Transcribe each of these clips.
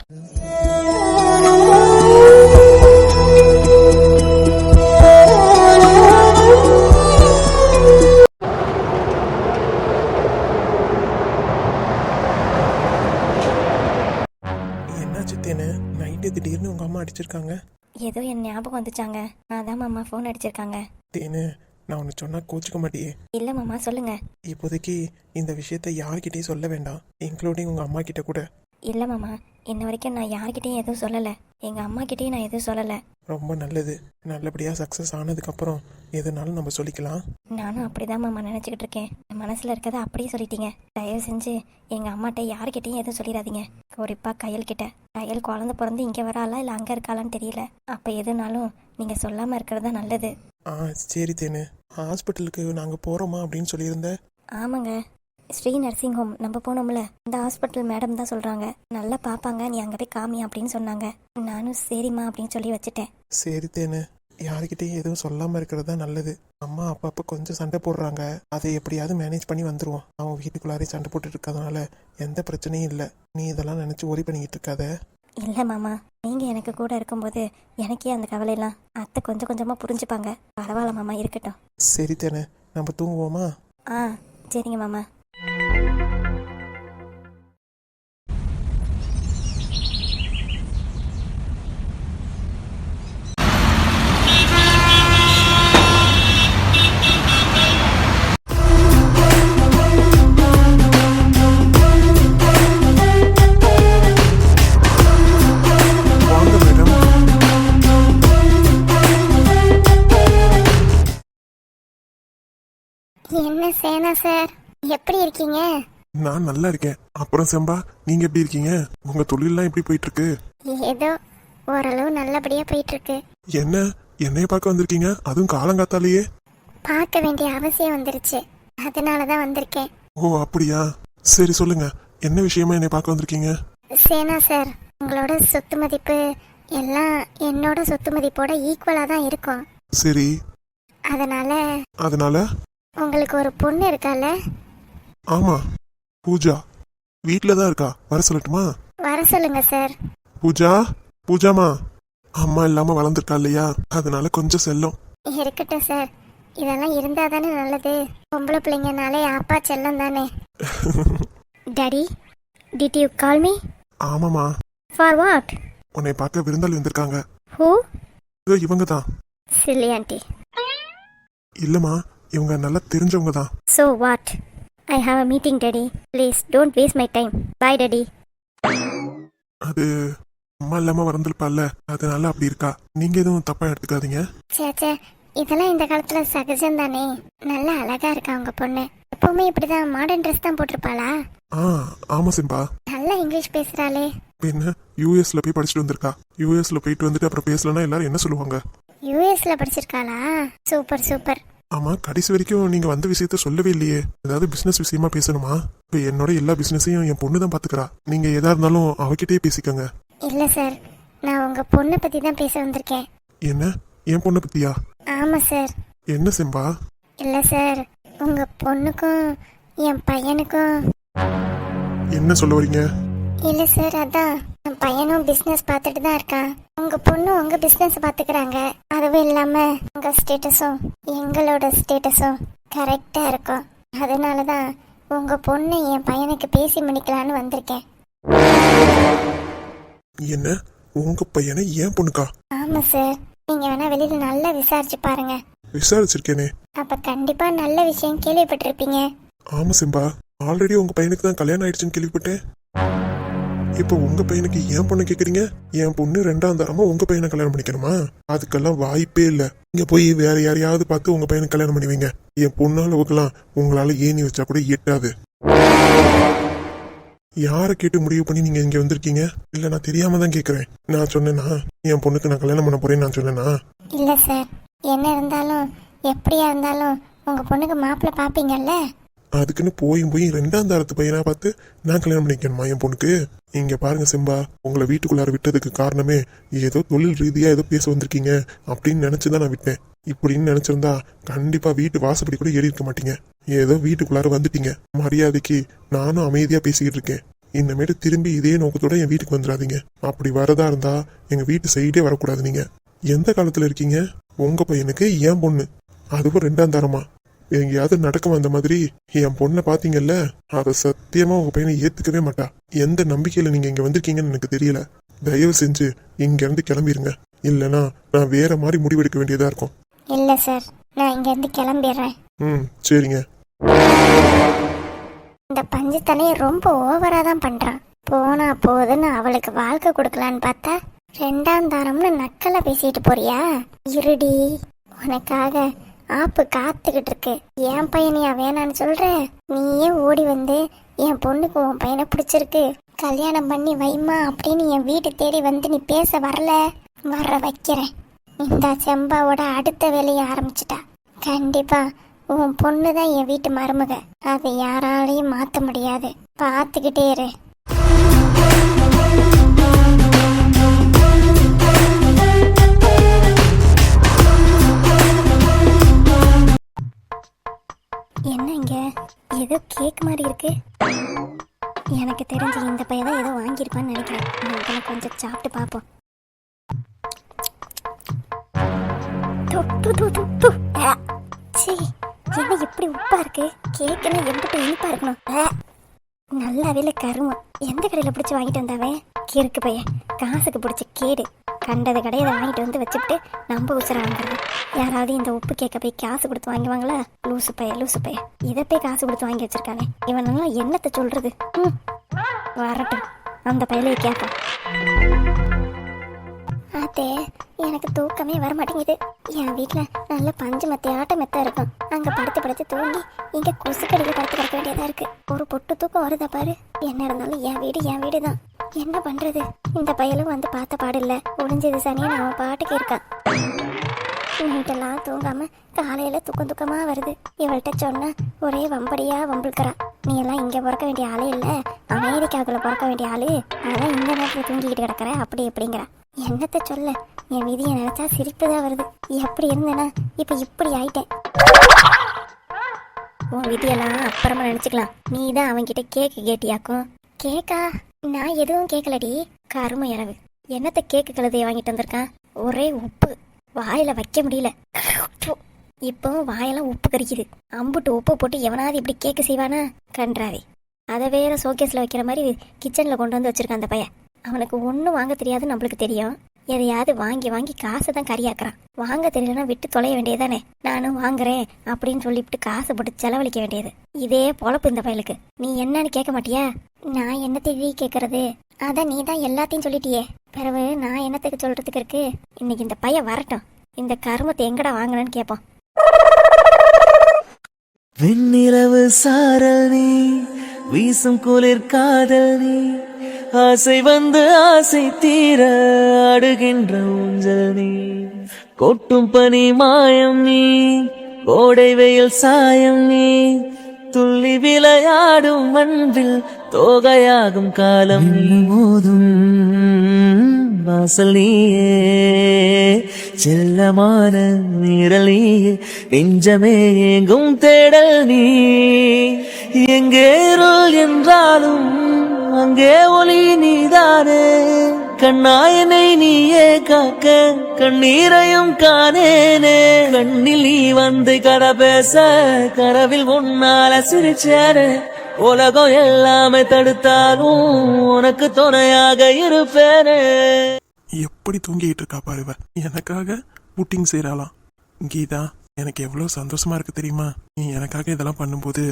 என்னாச்சு தேனு, நைட்டு திடீர்னு உங்க அம்மா அடிச்சிருக்காங்க? ஏதோ என் ஞாபகம் வந்துச்சாங்க, அதான் மாமா ஃபோன் அடிச்சிருக்காங்க. தேனு, நான் உன்னை சொன்னா கோச்சுக்க மாட்டியே? இல்லை மாமா, சொல்லுங்க. இப்போதைக்கு இந்த விஷயத்த யார்கிட்டயும் சொல்ல வேண்டாம், இன்க்ளூடிங் உங்க அம்மா கிட்ட கூட. இல்லை மாமா, இன்ன வரைக்கும் நான் யார்கிட்டையும் எதுவும் சொல்லலை. எங்கள் அம்மா கிட்டேயும் நான் எதுவும் சொல்லலை. ரொம்ப நல்லது. நல்லபடியாக சக்ஸஸ் ஆனதுக்கப்புறம் எதுனாலும் நம்ம சொல்லிக்கலாம். நானும் அப்படிதான் மாமா நினச்சிக்கிட்டு இருக்கேன். மனசில் இருக்கிறத அப்படியே சொல்லிட்டீங்க. தயவு செஞ்சு எங்கள் அம்மாட்ட யார்கிட்டையும் எதுவும் சொல்லிடாதீங்க. குறிப்பாக கையல்கிட்ட. கையல் குழந்தை பிறந்து இங்கே வராளா இல்லை அங்கே இருக்காளான்னு தெரியல. அப்போ எதுனாலும் நீங்கள் சொல்லாமல் இருக்கிறது தான் நல்லது. சரி தேனு, ஹாஸ்பிட்டலுக்கு நாங்கள் போகிறோமா அப்படின்னு சொல்லியிருந்த? ஆமாங்க, ஸ்ரீ நர்சிங் ஹோம் நம்ம போனோம்ல, இந்த ஹாஸ்பிட்டல் மேடம் தான் சொல்கிறாங்க, நல்லா பார்ப்பாங்க, நீ அங்கே போய் காமி அப்படின்னு சொன்னாங்க. நானும் சரிம்மா அப்படின்னு சொல்லி வச்சுட்டேன். சரி தேனு, யார்கிட்டையும் எதுவும் சொல்லாமல் இருக்கிறது தான் நல்லது. அம்மா அப்பப்போ கொஞ்சம் சண்டை போடுறாங்க, அதை எப்படியாவது மேனேஜ் பண்ணி வந்துடுவோம். அவன் வீட்டுக்குள்ளாரே சண்டை போட்டுட்டு இருக்கிறதுனால எந்த பிரச்சனையும் இல்லை. நீ இதெல்லாம் நினச்சி ஒரி பண்ணிக்கிட்டு இருக்காத. இல்லை மாமா, நீங்கள் எனக்கு கூட இருக்கும்போது எனக்கே அந்த கவலையெல்லாம் அத்தை கொஞ்சம் கொஞ்சமாக புரிஞ்சுப்பாங்க. பரவாயில்ல மாமா, இருக்கட்டும். சரி தேனு, நம்ம தூங்குவோமா? சரிங்க மாமா. வாங்க மேடம். என்ன சேனா சார், எப்படி இருக்கீங்க? நான் நல்லா இருக்கேன். அப்புறம் செம்பா, நீங்க எப்படி இருக்கீங்க? உங்க தொழிலெல்லாம் எப்படி போயிட்டு இருக்கு? ஏதோ ஓரளவு நல்லபடியா போயிட்டு இருக்கு. என்ன, என்னைய பார்க்க வந்திருக்கீங்க? அதுவும் காலங்காத்தாலேயே? பார்க்க வேண்டிய அவசியம் வந்துருச்சு, அதனாலதான் வந்திருக்கேன். ஓ அப்படியா, சரி சொல்லுங்க, என்ன விஷயமா என்னை பார்க்க வந்திருக்கீங்க? சேனா சார், உங்களோட சொத்து மதிப்பு எல்லாம் என்னோட சொத்து மதிப்போட ஈக்குவலா தான் இருக்கும். சரி, அதனால உங்களுக்கு ஒரு பொண்ணு இருக்கால? ஆமா, பூஜா வீட்டில தான் இருக்கா. வர சொல்லட்டுமா? வர சொல்லுங்க சார். பூஜா, பூஜாமா, அம்மா இல்லாம வளர்ந்துருக்கா இல்லையா, அதனால கொஞ்சம் செல்லம். இருக்கட்டும் சார், இதெல்லாம் இருந்தா தானே நல்லது. பொம்பளை பிள்ளைங்கனாலே அப்பா செல்லம் தானே. Daddy, did you call me? ஆமாமா. For what? உன்னை பார்க்க விருந்தாளி வந்திருக்காங்க. ஹூ? இவங்க தான். Silly aunty. இல்லம்மா, இவங்க நல்லா தெரிஞ்சவங்க தான். So what? I have a meeting, Daddy. Please don't waste my time. Bye, Daddy. அது அம்மா இல்லாம வளர்ந்துருப்பால, அதனால அப்படி இருக்கா. நீங்க எதுவும் தப்பா எடுத்துக்காதீங்க. சே, இதெல்லாம் இந்த காலத்துல சகஜம் தானே. நல்லா அழகா இருக்கா உங்க பொண்ணு. எப்பவுமே இப்படிதான் மாடர்ன் ட்ரெஸ் தான் போட்டிருப்பாளா? ஆமா சிம்பா. நல்லா இங்கிலீஷ் பேசுறாளே. என்ன, யூஎஸ்ல போய் படிச்சுட்டு வந்திருக்கா. யூஎஸ்ல போயிட்டு வந்துட்டு அப்புறம் பேசலன்னா எல்லாரும் என்ன சொல்லுவாங்க? யூஎஸ்ல படிச்சிருக்காளா? Super super. ஆமா, கடைசி வரைக்கும் நீங்க வந்த விஷயத்த சொல்லவே இல்லையே. ஏதாவது பிசினஸ் விஷயமா பேசணுமா? இப்ப என்னோட எல்லா பிசினஸையும் என் பொண்ணு தான் பாத்துக்கிறா. நீங்க எதா இருந்தாலும் அவகிட்டே பேசிக்கங்க. இல்ல சார், நான் உங்க பொண்ணை பத்தி தான் பேச வந்திருக்கேன். என்ன, என் பொண்ணை பத்தியா? ஆமா சார். என்ன சிம்பா? இல்ல சார், உங்க பொண்ணுக்கும் என் பையனுக்கும். என்ன சொல்ல வரீங்க? இல்ல சார், அதான் என் பையனும் பிசினஸ் பார்த்துட்டு தான் இருக்கான். உங்க பொண்ணு உங்க பிசினஸ் பாத்துக்கிறாங்க. அதுவும் இல்லாம உங்க ஸ்டேட்டஸும் எங்களோட ஸ்டேட்டஸும் கரெக்டா இருக்கும். அதனாலதான் உங்க பொண்ணு என் பையனுக்கு பேசி முடிக்கலான்னு வந்திருக்கேன். என்ன, உங்க பையனை ஏன் பொண்ணுக்கா? ஆமா சார், நீங்க வேணா வெளியில நல்லா விசாரிச்சு பாருங்க. விசாரிச்சிருக்கேனே. அப்ப கண்டிப்பா நல்ல விஷயம் கேள்விப்பட்டிருப்பீங்க. ஆமா சிம்பா, ஆல்ரெடி உங்க பையனுக்கு தான் கல்யாணம் ஆயிடுச்சுன்னு கேள்விப்பட்டேன். இப்போ உங்க பையனுக்கு ஏன் பொண்ணு கேக்குறீங்க? என் பொண்ணு 2ஆம் தரமா உங்க பையனை கல்யாணம் பண்ணிக்கணுமா? அதுக்கெல்லாம் வாய்ப்பே இல்ல. இங்க போய் வேற யாரையாவது பார்த்து உங்க பையனுக்கு கல்யாணம் பண்ணுவீங்க. என் பொண்ணாளவுக்கெல்லாம் உங்களால ஏணி வச்சா கூட எட்டாது. யாரை கேட்டு முடிவு பண்ணி நீங்க இங்க வந்திருக்கீங்க? இல்ல நான் தெரியாம தான் கேக்குறேன். நான் சொன்னேன்னா என் பொண்ணுக்கு நான் கல்யாணம் பண்ண போறேன்னு நான் சொன்னேன்னா? இல்ல சார், என்ன இருந்தாலும் எப்படியா இருந்தாலும் உங்க பொண்ணுக்கு மாப்பிள்ளை பாப்பீங்கல்ல. அதுக்குன்னு போய் 2ஆம் தரத்து பையனா பார்த்து நான் கல்யாணம் பண்ணிக்கணுமா என் பொண்ணுக்கு? இங்க பாருங்க சிம்பா, உங்களை வீட்டுக்குள்ளார விட்டதுக்கு காரணமே ஏதோ தொழில் ரீதியா ஏதோ பேச வந்திருக்கீங்க அப்படின்னு நினைச்சுதான் நான் விட்டேன். இப்படின்னு நினைச்சிருந்தா கண்டிப்பா வீட்டு வாசப்படி கூட ஏறி இருக்க மாட்டீங்க. ஏதோ வீட்டுக்குள்ளார வந்துட்டீங்க. மரியாதைக்கு நானும் அமைதியா பேசிக்கிட்டு இருக்கேன். இனிமேட்டு திரும்பி இதே நோக்கத்தோட என் வீட்டுக்கு வந்துடாதீங்க. அப்படி வரதா இருந்தா எங்க வீட்டு சைடே வரக்கூடாது. நீங்க எந்த காலத்துல இருக்கீங்க? உங்க பையனுக்கு என் பொண்ணு, அதுவும் 2ஆம் தரமா. எங்கேயாவது நடக்க வந்த மாதிரி என் பொண்ணை பாத்தீங்கல்ல, அதை சத்தியமா உங்க பையனை ஏத்துக்கவே மாட்டா. எந்த நம்பிக்கையில நீங்க இங்க வந்திருக்கீங்கன்னு எனக்கு தெரியல. தயவு செஞ்சு இங்க இருந்து கிளம்பிருங்க, இல்லனா நான் வேற மாதிரி முடிவெடுக்க வேண்டியதா இருக்கும். இல்ல சார், நான் இங்க இருந்து கிளம்பிடுறேன். சரிங்க. இந்த பஞ்சத்தனையை ரொம்ப ஓவரா தான் பண்றான். போனா போதுன்னு அவளுக்கு வாழ்க்கை கொடுக்கலான்னு பார்த்தா 2ஆம் தரம்னு நக்கலா பேசிட்டு போறியா? இருடி, உனக்காக ஆப்பு காத்துக்கிட்டு இருக்கு. என் பையனையா வேணான்னு சொல்ற? நீயே ஓடி வந்து என் பொண்ணுக்கு உன் பையனை பிடிச்சிருக்கு, கல்யாணம் பண்ணி வைமா அப்படின்னு என் வீட்டு தேடி வந்து நீ பேச வரல, வர வைக்கிறேன். இந்த செம்பாவோட அடுத்த வேலையை ஆரம்பிச்சிட்டா. கண்டிப்பா உன் பொண்ணு தான் என் வீட்டு மருமக, அதை யாராலையும் மாத்த முடியாது. பார்த்துக்கிட்டே இரு. என்ன இங்க ஏதோ கேக் மாதிரி இருக்கு. எனக்கு தெரிஞ்சு இந்த பையன் தான் ஏதோ வாங்கியிருப்பான்னு நினைக்கிறேன். முதல்ல கொஞ்சம் சாப்பிட்டு பார்ப்போம். சீ, என்ன எப்படி உப்பா இருக்கு? கேக்குன்னா எப்படி இனிப்பா இருக்கணும். நல்லாவே இல்லை கருமம். எந்த கடையில் பிடிச்சி வாங்கிட்டு வந்தாவே? கிறுக்கு பையன், காசுக்கு பிடிச்ச கேடு. கண்டது கடையை வாங்கிட்டு வந்து வச்சுக்கிட்டு நம்ம உசுரை வாங்குறது. யாராவது இந்த உப்பு கேட்க போய் காசு கொடுத்து வாங்குவாங்களா? லூசு பைய இதை போய் காசு கொடுத்து வாங்கி வச்சிருக்காங்க. இவனெல்லாம் என்னத்தை சொல்றது? வரட்டும், அந்த பையலையே கேட்போம். அதே எனக்கு தூக்கமே வர மாட்டேங்குது. என் வீட்டுல நல்ல பஞ்சு மத்தியாட்ட மெத்த இருக்கும். அங்க படுத்து தூங்கி இங்க கொசுக்கடியில படுத்து கிடக்க வேண்டியதா இருக்கு. ஒரு பொட்டு தூக்கம் வருதா பாரு. என்ன இருந்தாலும் என் வீடு தான். என்ன பண்றது? இந்த பையலும் வந்து பார்த்த பாடு இல்ல. ஒளிஞ்சது சனியன் அவன் பாட்டுக்கு இருக்கான். நைட்டெல்லாம் தூங்காம காலையில தூக்கமா வருது. இவள்கிட்ட சொன்னா ஒரே வம்படியா வம்பிழுக்கிறா. நீ எல்லாம் இங்க பிறக்க வேண்டிய ஆளே இல்ல, அமெரிக்காவுக்குள்ள பிறக்க வேண்டிய ஆளு, அதான் இந்த நேரத்துல தூங்கிக்கிட்டு கிடக்குற அப்படி எப்படிங்கிறா. என்னத்த சொல்ல, என் விதியை நினைச்சா சிரிப்புதான் வருது. எப்படி இருந்தேனா இப்ப இப்படி ஆயிட்டேன். உன் விதியெல்லாம் அப்புறமா நினைச்சுக்கலாம். நீ தான் அவன்கிட்ட கேக்கு கேட்டியாக்கும். கேக்கா? நான் எதுவும் கேட்கலடி. கரும இறவு, என்னத்த கேக்கு கழுதைய வாங்கிட்டு வந்திருக்கான். ஒரே உப்பு, வாயில வைக்க முடியல. இப்பவும் வாயெல்லாம் உப்பு கறிக்குது. அம்புட்டு உப்பு போட்டு எவனாவது இப்படி கேக்கு செய்வானா? கன்றாவே. அதை வேற ஷோகேஸ்ல வைக்கிற மாதிரி கிச்சன்ல கொண்டு வந்து வச்சிருக்கான் அந்த பையன். அவனுக்கு ஒன்றும் வாங்க தெரியாது, நம்மளுக்கு தெரியும். எதையாவது வாங்கி காசை தான் கறியாக்குறான். வாங்க தெரியலன்னா விட்டு தொலைய வேண்டியதானே. நானும் வாங்குறேன் அப்படின்னு சொல்லிவிட்டு காசை போட்டு செலவழிக்க வேண்டியது. இதே பொழப்பு இந்த பயலுக்கு. நீ என்னன்னு கேட்க மாட்டியா? நான் என்ன தேடி கேட்கறது? அதான் நீ தான் எல்லாத்தையும் சொல்லிட்டியே. பிறகு நான் என்னத்துக்கு சொல்றதுக்கு இருக்கு? இன்னைக்கு இந்த பையன் வரட்டும், இந்த கருமத்தை எங்கடா வாங்கினு கேட்போம். வெண்ணிலவு சாரல் நீ, வீசும் குளிர் காதல் நீ, ஆசை வந்து ஆசை தீர அடுகின்ற ஊஞ்சல் நீ, கொட்டும் பனி மாயம் நீ, கோடை வெயில் சாயம் நீ, துள்ளி விளையாடும் மண்பில் தோகையாகும் காலம் நீ, மோதும் வாசல் நீயே, செல்லமான நிரல் நீயே, நெஞ்சமே எங்கும் தேடல் நீ, எங்கே இருள் என்றாலும் அங்கே ஒளி நீதானே, கண்ணாயனை நீயே காக்க கண்ணீரையும் காணேனே, கண்ணில் நீ வந்து கதை பேச கனவில் உன்னால சிரிச்சேனே, உலகம் எல்லாமே தடுத்தாலும் உனக்கு துணையாக இருப்பேனே. எப்படி தூங்கிட்டு இருக்கா பாருவ, எனக்காக புட்டிங் செய்யறாளாம். கீதா, எனக்கு எவ்வளவு சந்தோஷமா இருக்கு தெரியுமா? நீ எனக்காக இதெல்லாம் பண்ணும்போது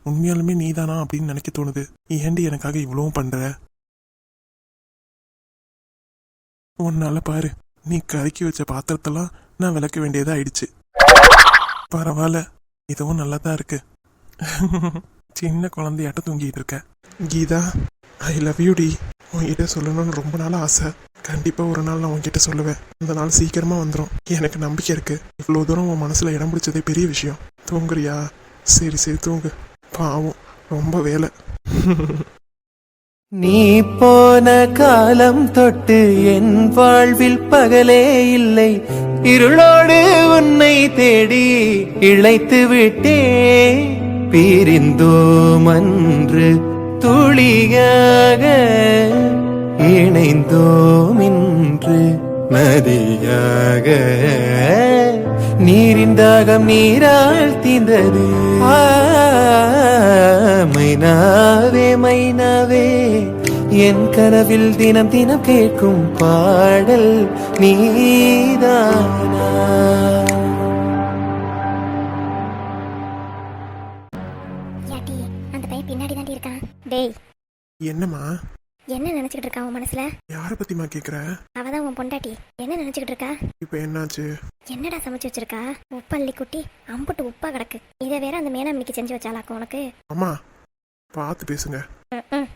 உண்மையாலுமே நீதானா அப்படின்னு நினைக்க தோணுது. ஏண்டி எனக்காக இவ்வளவும் பண்ற? உன்னால பாரு, நீ கறக்கி வச்ச பாத்திரத்தெல்லாம் நான் விளக்க வேண்டியதா ஆயிடுச்சு. பரவாயில்ல, இதுவும் நல்லாதான் இருக்கு. சின்ன குழந்தையாட்ட தூங்கிட்டு இருக்க. கீதா, ஐ லவ் யூ டி. உன்கிட்ட சொல்லணும்னு ரொம்ப நாள் ஆசை. கண்டிப்பா ஒரு நாள் நான் உன்கிட்ட சொல்லுவேன். அந்த நாள் சீக்கிரமா வந்துடும், எனக்கு நம்பிக்கை இருக்கு. இவ்வளவு தூரம் உன் மனசுல இடம் பிடிச்சதே பெரிய விஷயம். தூங்குறியா? சரி சரி தூங்கு. பாவம், ரொம்ப வேலை. நீ போன காலம் தொட்டு என் வாழ்வில் பகலே இல்லை, இருளோடு உன்னை தேடி இழைத்து விட்டே, பிரிந்தோம் அன்று துளியாக இணைந்தோம் இன்று நதியாக நீரின் தாகம் நீரால் தீர்ந்தது மைனாவே மைனாவே என் கனவில் தினம் தினம் கேட்கும் பாடல் நீதானா. யாட்டி அந்த பையன் பின்னாடி தாண்டி இருக்கான். டேய், என்னம்மா? என்ன நினைச்சுக்கிட்டு இருக்கா உன் மனசுல? யாரை பத்திமா கேக்குற? அவதான் உன் பொண்டாட்டி. என்ன நினைச்சுக்கிட்டு இருக்கா? இப்ப என்னாச்சு? என்னடா சமைச்சு வச்சிருக்கா? உப்பள்ளி குட்டி அம்புட்டு உப்பா கிடக்கு. இதை வேற அந்த மேனாமிக்கு செஞ்சு வச்சாலாக்கும் உனக்கு. அம்மா பார்த்து பேசுங்க. ம்ம்.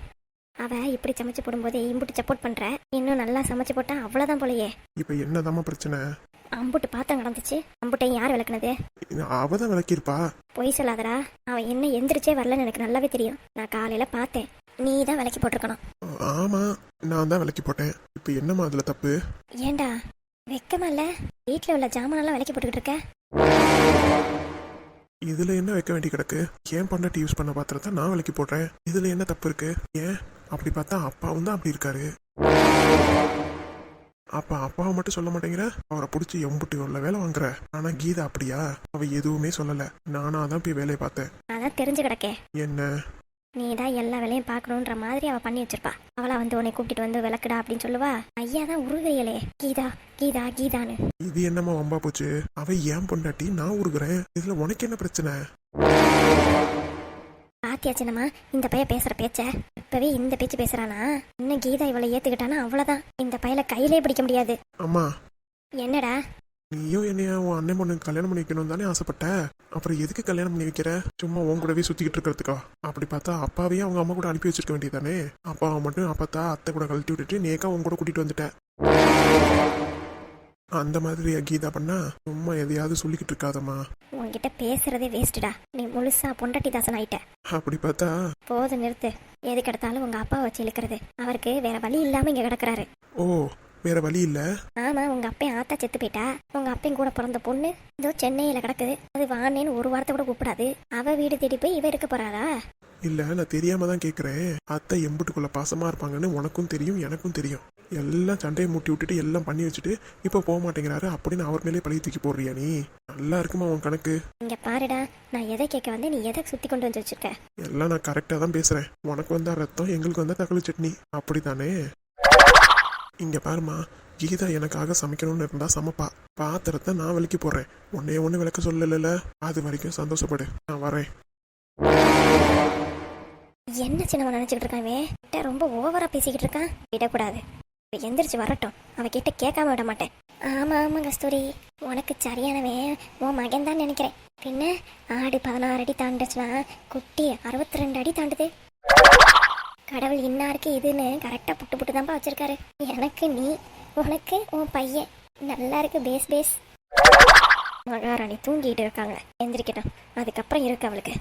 அவ இப்படி சமைச்சு போடும்போதே இம்புட்டு சப்போர்ட் பண்ற. இன்னும் நல்லா சமைச்சு போட்டா அவ்வளவுதான் போலயே. இப்ப என்னதாம்மா பிரச்சனை? அம்புட்டு பாத்திரம் கிடந்துச்சு. அம்புட்டையும் யார் விளக்குனது? அவதான் விளக்கியிருப்பா. பொய் சொல்லாதடா. அவன் என்ன எந்திரிச்சே வரலன்னு எனக்கு நல்லாவே தெரியும். நான் காலையில பார்த்தேன். நீ தான் விளக்கி போட்டிருக்கணும். ஆமா, நான் தான் விளக்கி போட்டேன். இப்ப என்னம்மா அதுல தப்பு? ஏண்டா வெக்கமா இல்ல? வீட்டுல உள்ள ஜாமானெல்லாம் விளக்கி போட்டுக்கிட்டு இருக்க. இதுல என்ன வைக்க வேண்டி கிடக்கு? ஏன் பொண்டாட்டி யூஸ் பண்ண பாத்திரத்தை நான் விளக்கி போடுறேன். இதுல என்ன தப்பு இருக்கு? ஏன் அப்படி பார்த்தா அப்பாவும் தான் அப்படி இருக்காரு. அப்ப அப்பாவை மட்டும் சொல்ல மாட்டேங்கிற, அவரை பிடிச்சி எம்புட்டு உள்ள வேலை வாங்குற. ஆனா கீதா அப்படியா? அவ எதுவுமே சொல்லல. நானா தான் போய் வேலையை பார்த்தேன். அதான் தெரிஞ்சு கிடக்கே. என்ன? நீ தான் எல்லா வேலையும் பார்க்கணுன்ற மாதிரி அவ பண்ணி வச்சிருப்பா. அவளா வந்து உன்னை கூப்பிட்டு வந்து விளக்குடா அப்படின்னு சொல்லுவா. ஐயா தான் உருகையலே கீதா கீதா கீதான்னு. இது என்னம்மா வம்பா போச்சு? அவ ஏன் பொண்டாட்டி, நான் உருகுறேன். இதுல உனக்கு என்ன பிரச்சனை? பாத்தியா சின்னம்மா, இந்த பையன் பேசுற பேச்ச? இப்பவே இந்த பேச்சு பேசுறானா, இன்னும் கீதா இவளை ஏத்துக்கிட்டானா அவ்வளவுதான். இந்த பையல கையிலே பிடிக்க முடியாது. அம்மா, என்னடா? நீயும் என்னைய உன் அண்ணன் பொண்ணு கல்யாணம் பண்ணி வைக்கணும் தானே ஆசைப்பட்ட. அப்புறம் எதுக்கு கல்யாணம் பண்ணி வைக்கிற? சும்மா உன் கூடவே சுத்திக்கிட்டு இருக்கிறதுக்கா? அப்படி பார்த்தா அப்பாவையே அவங்க அம்மா கூட அனுப்பி வச்சிருக்க வேண்டியதானே. அப்பாவை மட்டும் அப்பத்தா அத்தை கூட கழட்டி விட்டுட்டு நேக்கா உன் கூட கூட்டிட்டு வந்துட்ட. அந்த மாதிரி கீதா பண்ணா சும்மா எதையாவது சொல்லிக்கிட்டு இருக்காதம்மா. உன்கிட்ட பேசுறதே வேஸ்ட்டுடா. நீ முழுசா பொண்டாட்டி தாசன் ஆயிட்ட. அப்படி பார்த்தா போதும் நிறுத்து. எதுக்கு எடுத்தாலும் உங்க அப்பா வச்சு இழுக்கிறது. அவருக்கு வேற வழி இல்லாம இங்க கிடக்குறாரு. ஓ, வேற வழி இல்ல? ஆமா, உங்க அப்பையும் ஆத்தா செத்து போயிட்டா. உங்க அப்பையும் கூட பிறந்த பொண்ணு இதோ சென்னையில கிடக்குது. அது வானேன்னு ஒரு வாரத்தை கூட கூப்பிடாது. அவ வீடு தேடி போய் இவ இருக்க போறாளா? இல்ல, நான் தெரியாம தான் கேக்குறேன். அத்தை எம்புட்டுக்குள்ள பாசமா இருப்பாங்கன்னு உனக்கும் தெரியும், எனக்கும் தெரியும். எல்லாம் சண்டையை மூட்டி விட்டுட்டு எல்லாம் பண்ணி வச்சுட்டு இப்ப போக மாட்டேங்கிறாரு அப்படின்னு அவர் மேலே பழைய தூக்கி போடுறியா நீ? நல்லா இருக்குமா உன் கணக்கு? இங்க பாருடா, நான் எதை கேட்க வந்து நீ எதை சுத்தி கொண்டு வந்து வச்சிருக்க? எல்லாம் நான் கரெக்டா தான் பேசுறேன். உனக்கு வந்தா ரத்தம், எங்களுக்கு வந்தா தக்காளி சட்னி, அப்படித்தானே? இங்க பாருமா, கீதா எனக்காக சமைக்கணும்னு இருந்தா சமைப்பா. பாத்திரத்தை நான் விளக்கி போடுறேன். உன்னைய ஒண்ணு விளக்க சொல்லல. அது வரைக்கும் சந்தோஷப்படு. நான் வரேன். என்ன சின்னவன் நினைச்சுக்கிட்டு இருக்கான் இவன்? ரொம்ப ஓவரா பேசிக்கிட்டு இருக்கான். விடக்கூடாது. எந்திரிச்சு வரட்டும். அவகிட்ட கேட்காம விட மாட்டேன். ஆமா ஆமா கஸ்தூரி, உனக்கு சரியானவன் உன் மகன் தான் நினைக்கிறேன். பின்ன ஆடு 16 அடி தாண்டுச்சுன்னா குட்டி 62 அடி தாண்டுது. கடவுள் இன்னாருக்கு இதுன்னு கரெக்டா புட்டு புட்டு தான்ப்பா வச்சிருக்காரு. எனக்கு நீ, உனக்கு உன் பையன். நல்லா இருக்கு. பேஸ் பேஸ். மகாராணி தூங்கிட்டு இருக்காங்க. எந்திரிக்கட்டும், அதுக்கப்புறம் இருக்கு அவளுக்கு.